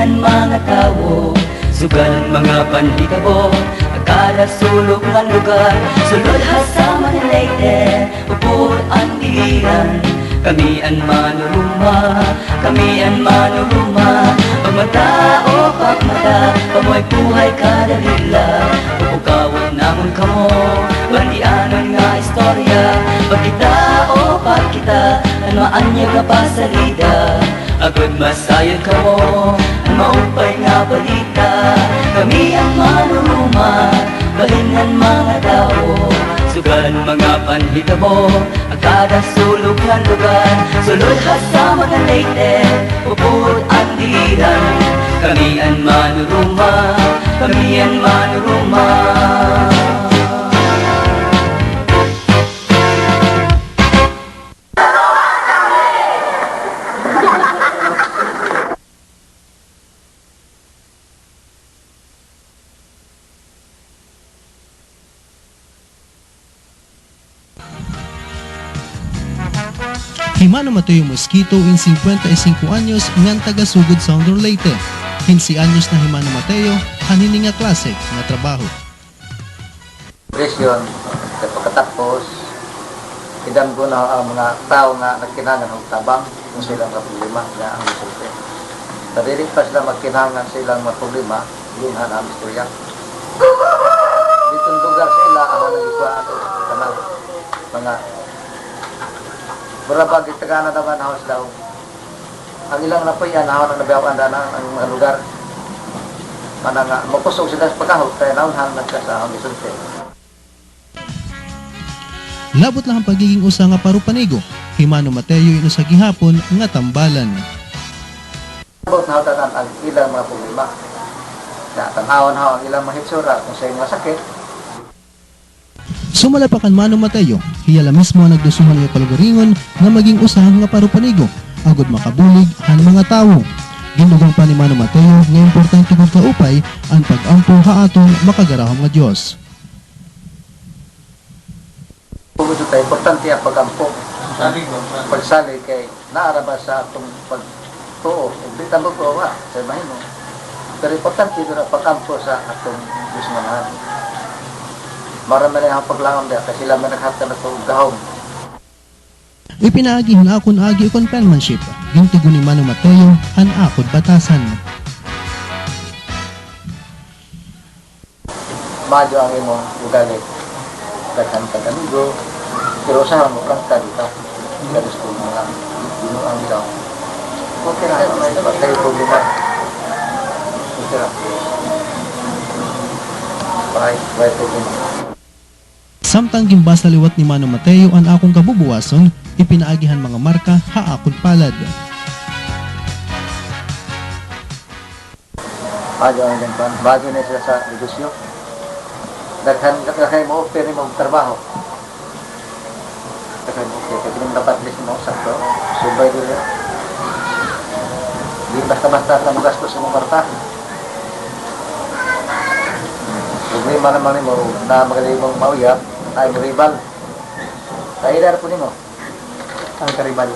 Galingan mga tao, sugalan mga panhitabo, agkara sulok nga lugar, sulod hasama ni Leyte, upod ang dilihan. Kami ang manuruma, kami ang manuruma, pagmatao, pagmata, pamoy buhay kada lila. Pupukawan namon kamo, bandianon nga istorya, pagkita o pagkita, ang maanya ka pa salida. Agad masayod kamo, ang maupay nga balita, kami ang manuruma, balingan mga tao, sugan mga panhitabo, agkada sulok ng lugar, sulod hasama ng Leyte, upod ang dilihan. Kami ang manuruma, kami ang manuruma. Himano Mateo Mosquito in 55 anyos ngan taga-sugod sa Leyte. 15 anyos na Himano Mateo, hanini nga klase nga trabaho. Presyon, pagkatapos, idam ko na ang mga tao nga nagkinangan ng tabang kung silang problema na ang resulte. Tadirik pa sila magkinangan silang mga problema, yun ang istorya. Dito lugar sila, ako nag-ikuan kanal, mga berabag di Tagana naman hawas daw. Ang ilang napayan, hawa na nabiyawan na ang mga lugar. Mana nga, mapusog sila sa pagkahot, kaya naunhan nagkasahang isunte. Labot lang ang pagiging usa nga parupanigo. Himano Mateo ino sa gihapon nga tambalan. Labot na hutanan ang ilang mga problema. Tanawon ang ilang mga hitsura kung sa mga sakit. Sumalapakan Mano Mateo, hiyala mismo ang nagdusuhan ng kalugaringon na maging usahan nga parupanigo, agod makabulig han mga tao. Ginugang pa ni Mano Mateo nga importante kung kaupay ang pag-ampo haaton makagarahom nga Diyos. Pugusto tayo, importante ang pag-ampo. Pagsalig kay naaraba sa atong pagtuo. Hindi tamo ko ba, sa imahin mo. Pero importante doon ang pag-ampo sa atong Diyos manahan. Marami na ang paglangon dahil kasi sila managhatag na itong gahom. Ipinaagi hun akon agi kon penmanship, gintugo ni Mano Mateo han akod batasan. Madyo ang imong ugali. Daghan kang amigo, pero usahan mo kang kalita. Galos ko mga ang ilaw. Okay na, dapat tayo problema. Okay na. Bye problema. Samtang gimbasa liwat ni Mano Mateo ang akong kabubuwason, ipinaagihan mga marka haakod palad. Madyo ang ganpan. Madyo na sila sa negosyo. Daghan kayo mo offer ni mong trabaho. Daghan mo offer. Kasi nung dapat list mo sakto, subay doon yun. Hindi basta-basta na magasto sa mong karta. Problema naman mo na magaling mong mauyap, ay mo rival. Kaya po ni mo. Ang karibal.